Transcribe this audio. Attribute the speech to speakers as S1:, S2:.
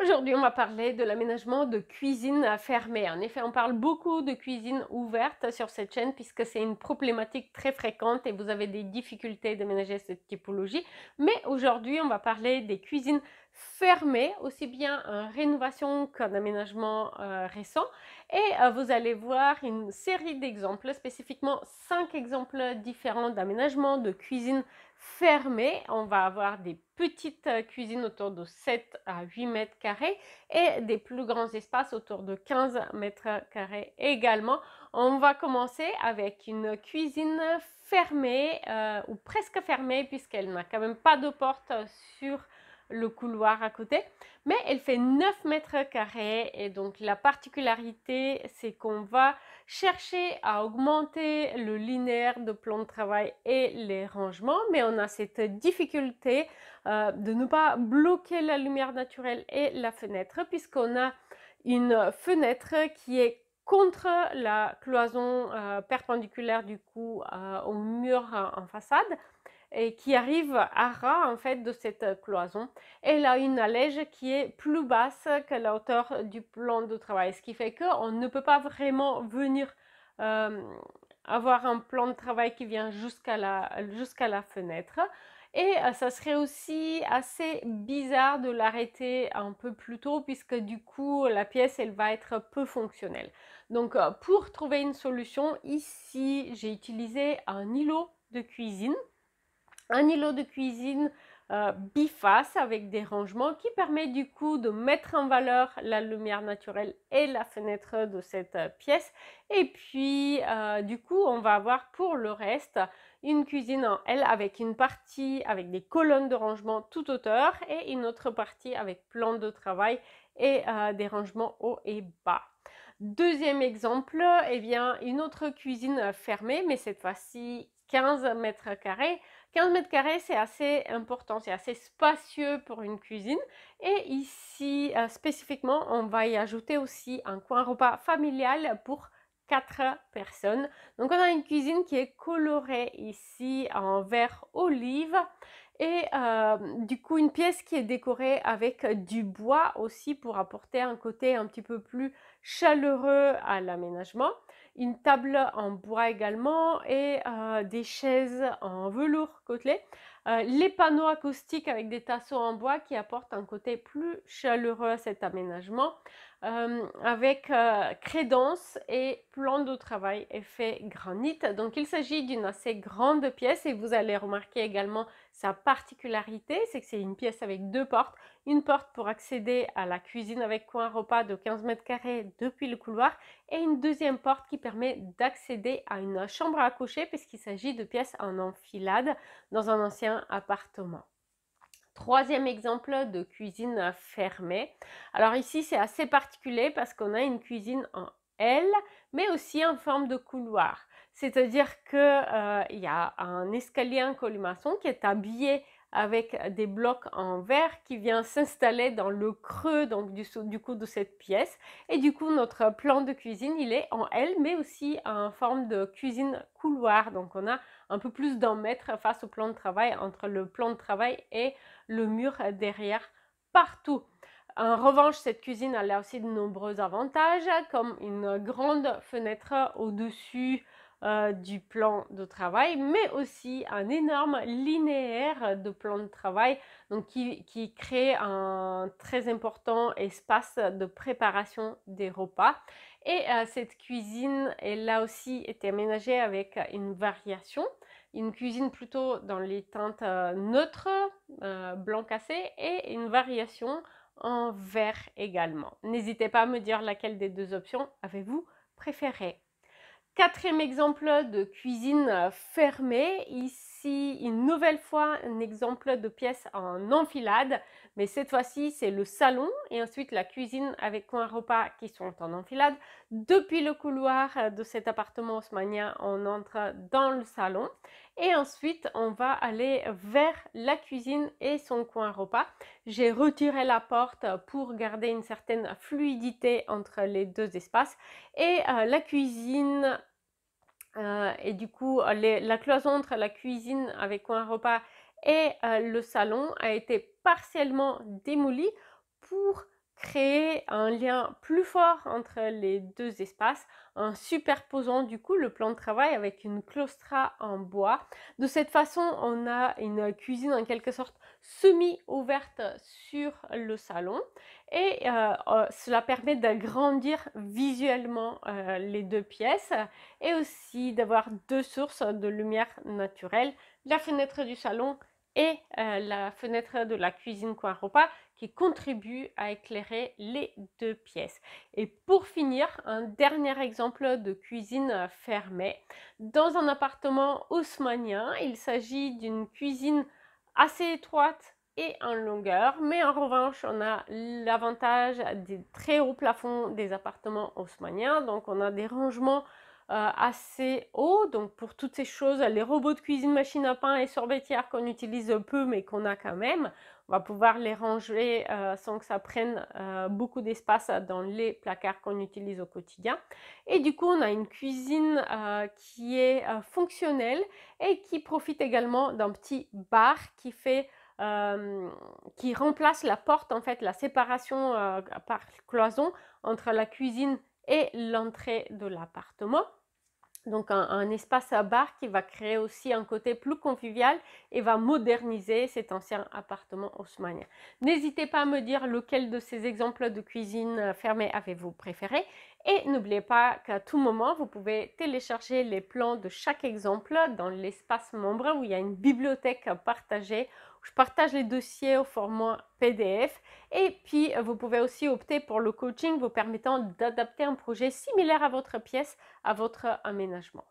S1: Aujourd'hui, on va parler de l'aménagement de cuisine fermée. En effet, on parle beaucoup de cuisine ouverte sur cette chaîne puisque c'est une problématique très fréquente et vous avez des difficultés d'aménager cette typologie. Mais aujourd'hui, on va parler des cuisines fermées, aussi bien en rénovation qu'en aménagement récent. Et vous allez voir une série d'exemples, spécifiquement 5 exemples différents d'aménagement de cuisine fermée. On va avoir des petites cuisines autour de 7 à 8 mètres carrés et des plus grands espaces autour de 15 mètres carrés également. On va commencer avec une cuisine fermée ou presque fermée puisqu'elle n'a quand même pas de porte sur le couloir à côté, mais elle fait 9 mètres carrés et donc la particularité c'est qu'on va chercher à augmenter le linéaire de plan de travail et les rangements, mais on a cette difficulté de ne pas bloquer la lumière naturelle et la fenêtre puisqu'on a une fenêtre qui est contre la cloison perpendiculaire du coup au mur en façade et qui arrive à ras en fait de cette cloison. Elle a une allège qui est plus basse que la hauteur du plan de travail, ce qui fait qu'on ne peut pas vraiment venir euh, avoir un plan de travail qui vient jusqu'à la fenêtre. Et ça serait aussi assez bizarre de l'arrêter un peu plus tôt puisque du coup la pièce elle va être peu fonctionnelle. Donc pour trouver une solution, ici j'ai utilisé un îlot de cuisine. Un îlot de cuisine biface avec des rangements qui permet du coup de mettre en valeur la lumière naturelle et la fenêtre de cette pièce. Et puis du coup on va avoir pour le reste une cuisine en L avec une partie avec des colonnes de rangement toute hauteur et une autre partie avec plan de travail et des rangements hauts et bas. Deuxième exemple, eh bien, une autre cuisine fermée, mais cette fois-ci 15 mètres carrés. 15 mètres carrés, c'est assez important, c'est assez spacieux pour une cuisine. Et ici, spécifiquement, on va y ajouter aussi un coin repas familial pour 4 personnes. Donc on a une cuisine qui est colorée ici en vert olive et du coup une pièce qui est décorée avec du bois aussi pour apporter un côté un petit peu plus chaleureux à l'aménagement. Une table en bois également et des chaises en velours côtelé. Les panneaux acoustiques avec des tasseaux en bois qui apportent un côté plus chaleureux à cet aménagement avec crédence et plan de travail effet granit. Donc il s'agit d'une assez grande pièce et vous allez remarquer également sa particularité, c'est que c'est une pièce avec deux portes. Une porte pour accéder à la cuisine avec coin repas de 15 mètres carrés depuis le couloir et une deuxième porte qui permet d'accéder à une chambre à coucher puisqu'il s'agit de pièces en enfilade dans un ancien appartement. Troisième exemple de cuisine fermée. Alors ici, c'est assez particulier parce qu'on a une cuisine en L, mais aussi en forme de couloir. C'est-à-dire qu'il y a un escalier en colimaçon qui est habillé avec des blocs en verre qui vient s'installer dans le creux donc du coup de cette pièce. Et du coup, notre plan de cuisine, il est en L, mais aussi en forme de cuisine couloir. Donc on a un peu plus d'un mètre face au plan de travail entre le plan de travail et le mur derrière partout. En revanche, cette cuisine elle a aussi de nombreux avantages, comme une grande fenêtre au-dessus du plan de travail, mais aussi un énorme linéaire de plan de travail donc qui crée un très important espace de préparation des repas. Et cette cuisine, elle a aussi été aménagée avec une variation, une cuisine plutôt dans les teintes neutres, blanc cassé, et une variation en vert également. N'hésitez pas à me dire laquelle des deux options avez-vous préférée. Quatrième exemple de cuisine fermée. Ici, une nouvelle fois, un exemple de pièce en enfilade. Mais cette fois-ci, c'est le salon et ensuite la cuisine avec coin repas qui sont en enfilade. Depuis le couloir de cet appartement haussmannien, on entre dans le salon. Et ensuite, on va aller vers la cuisine et son coin repas. J'ai retiré la porte pour garder une certaine fluidité entre les deux espaces. Et la cuisine et du coup la cloison entre la cuisine avec coin repas et le salon a été partiellement démolie pour créer un lien plus fort entre les deux espaces en superposant du coup le plan de travail avec une claustra en bois. De cette façon, on a une cuisine en quelque sorte semi-ouverte sur le salon et cela permet d'agrandir visuellement les deux pièces et aussi d'avoir deux sources de lumière naturelle, la fenêtre du salon et la fenêtre de la cuisine coin repas qui contribuent à éclairer les deux pièces. Et pour finir, un dernier exemple de cuisine fermée. Dans un appartement haussmannien, il s'agit d'une cuisine assez étroite et en longueur, mais en revanche, on a l'avantage des très hauts plafonds des appartements haussmanniens, donc on a des rangements assez hauts, donc pour toutes ces choses, les robots de cuisine, machine à pain et sorbetière qu'on utilise peu, mais qu'on a quand même, on va pouvoir les ranger sans que ça prenne beaucoup d'espace dans les placards qu'on utilise au quotidien. Et du coup, on a une cuisine qui est fonctionnelle et qui profite également d'un petit bar qui fait qui remplace la porte, en fait, la séparation par cloison entre la cuisine et l'entrée de l'appartement. Donc un espace à bar qui va créer aussi un côté plus convivial et va moderniser cet ancien appartement haussmannien. N'hésitez pas à me dire lequel de ces exemples de cuisine fermée avez-vous préféré. Et n'oubliez pas qu'à tout moment, vous pouvez télécharger les plans de chaque exemple dans l'espace membre où il y a une bibliothèque partagée. Où je partage les dossiers au format PDF. Et puis, vous pouvez aussi opter pour le coaching vous permettant d'adapter un projet similaire à votre pièce, à votre aménagement.